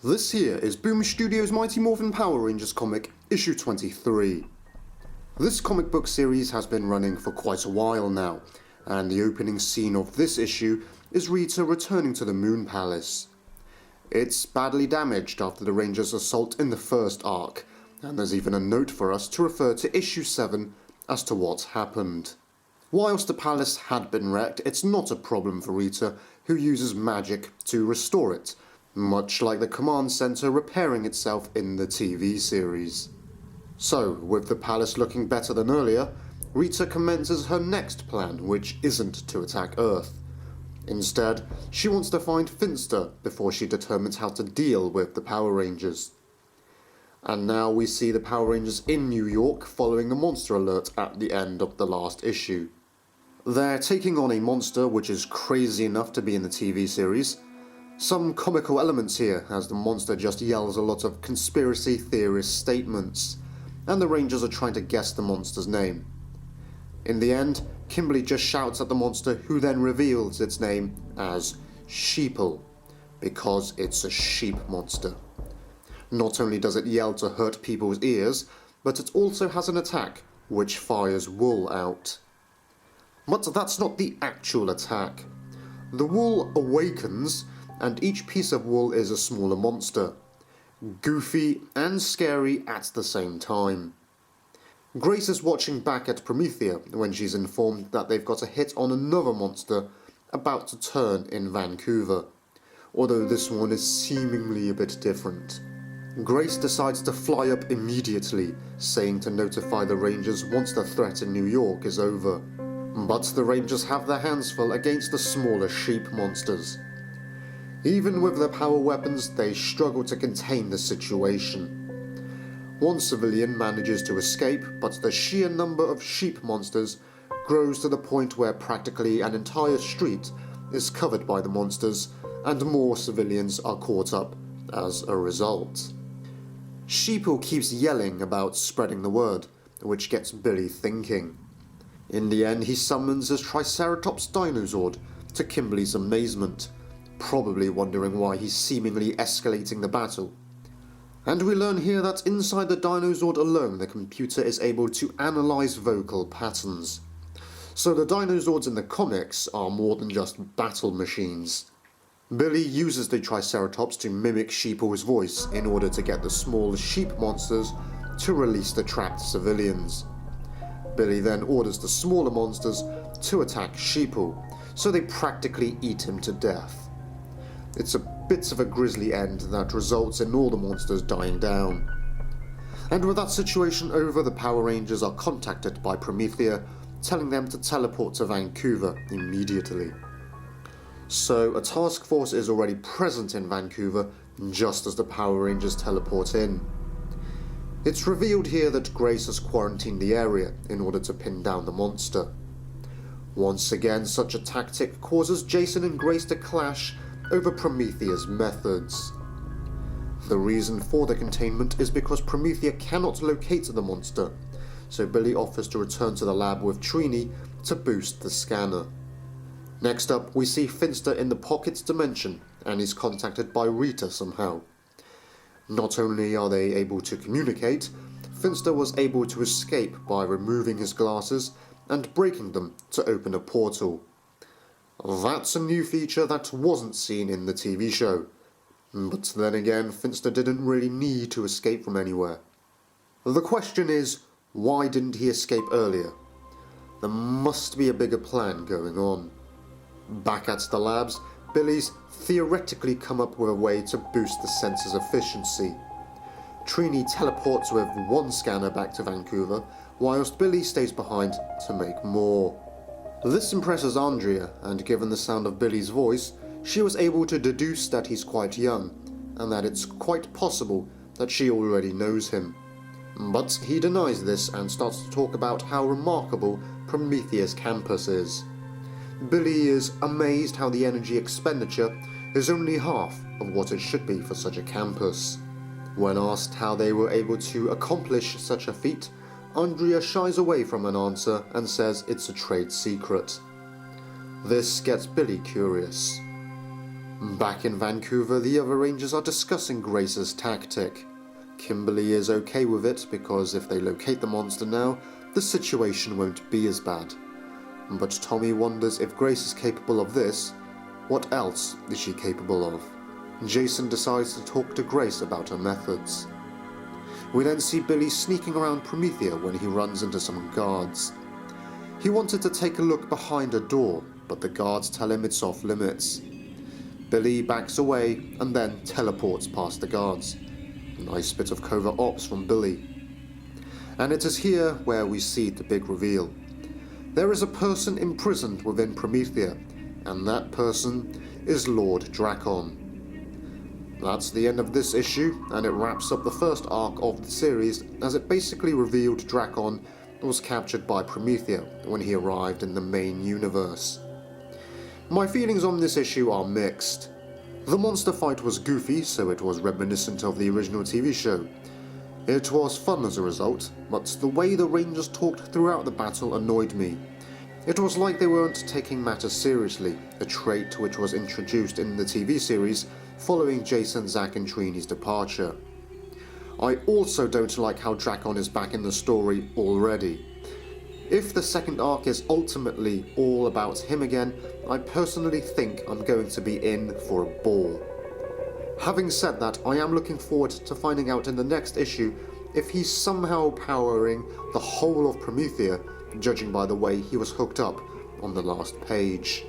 This here is Boom Studios' Mighty Morphin Power Rangers comic, issue 23. This comic book series has been running for quite a while now, and the opening scene of this issue is Rita returning to the Moon Palace. It's badly damaged after the Rangers' assault in the first arc, and there's even a note for us to refer to issue 7 as to what happened. Whilst the palace had been wrecked, it's not a problem for Rita, who uses magic to restore it, much like the command center repairing itself in the TV series. So, with the palace looking better than earlier, Rita commences her next plan, which isn't to attack Earth. Instead, she wants to find Finster before she determines how to deal with the Power Rangers. And now we see the Power Rangers in New York following a monster alert at the end of the last issue. They're taking on a monster which is crazy enough to be in the TV series. Some comical elements here, as the monster just yells a lot of conspiracy theorist statements, and the Rangers are trying to guess the monster's name. In the end, Kimberly just shouts at the monster, who then reveals its name as Sheeple, because it's a sheep monster. Not only does it yell to hurt people's ears, but it also has an attack, which fires wool out. But that's not the actual attack. The wool awakens, and each piece of wool is a smaller monster. Goofy and scary at the same time. Grace is watching back at Promethea when she's informed that they've got a hit on another monster about to turn in Vancouver, although this one is seemingly a bit different. Grace decides to fly up immediately, saying to notify the Rangers once the threat in New York is over. But the Rangers have their hands full against the smaller sheep monsters. Even with their power weapons, they struggle to contain the situation. One civilian manages to escape, but the sheer number of sheep monsters grows to the point where practically an entire street is covered by the monsters, and more civilians are caught up as a result. Sheeple keeps yelling about spreading the word, which gets Billy thinking. In the end, he summons his Triceratops Dinozord, to Kimberly's amazement, probably wondering why he's seemingly escalating the battle. And we learn here that inside the Dinozord alone, the computer is able to analyse vocal patterns. So the Dinozords in the comics are more than just battle machines. Billy uses the Triceratops to mimic Sheeple's voice in order to get the small sheep monsters to release the trapped civilians. Billy then orders the smaller monsters to attack Sheeple, so they practically eat him to death. It's a bit of a grisly end that results in all the monsters dying down. And with that situation over, the Power Rangers are contacted by Promethea, telling them to teleport to Vancouver immediately. So a task force is already present in Vancouver just as the Power Rangers teleport in. It's revealed here that Grace has quarantined the area in order to pin down the monster. Once again, such a tactic causes Jason and Grace to clash over Promethea's methods. The reason for the containment is because Promethea cannot locate the monster, so Billy offers to return to the lab with Trini to boost the scanner. Next up, we see Finster in the Pockets dimension, and he's contacted by Rita somehow. Not only are they able to communicate, Finster was able to escape by removing his glasses and breaking them to open a portal. That's a new feature that wasn't seen in the TV show. But then again, Finster didn't really need to escape from anywhere. The question is, why didn't he escape earlier? There must be a bigger plan going on. Back at the labs, Billy's theoretically come up with a way to boost the sensor's efficiency. Trini teleports with one scanner back to Vancouver, whilst Billy stays behind to make more. This impresses Andrea, and given the sound of Billy's voice, she was able to deduce that he's quite young, and that it's quite possible that she already knows him. But he denies this and starts to talk about how remarkable Promethea's campus is. Billy is amazed how the energy expenditure is only half of what it should be for such a campus. When asked how they were able to accomplish such a feat, Andrea shies away from an answer and says it's a trade secret. This gets Billy curious. Back in Vancouver, the other Rangers are discussing Grace's tactic. Kimberly is okay with it because if they locate the monster now, the situation won't be as bad. But Tommy wonders if Grace is capable of this, what else is she capable of? Jason decides to talk to Grace about her methods. We then see Billy sneaking around Promethea when he runs into some guards. He wanted to take a look behind a door, but the guards tell him it's off limits. Billy backs away and then teleports past the guards. A nice bit of covert ops from Billy. And it is here where we see the big reveal. There is a person imprisoned within Promethea, and that person is Lord Drakon. That's the end of this issue, and it wraps up the first arc of the series, as it basically revealed Drakon was captured by Promethea when he arrived in the main universe. My feelings on this issue are mixed. The monster fight was goofy, so it was reminiscent of the original TV show. It was fun as a result, but the way the Rangers talked throughout the battle annoyed me. It was like they weren't taking matters seriously, a trait which was introduced in the TV series following Jason, Zack and Trini's departure. I also don't like how Drakon is back in the story already. If the second arc is ultimately all about him again, I personally think I'm going to be in for a ball. Having said that, I am looking forward to finding out in the next issue if he's somehow powering the whole of Promethea, judging by the way he was hooked up on the last page.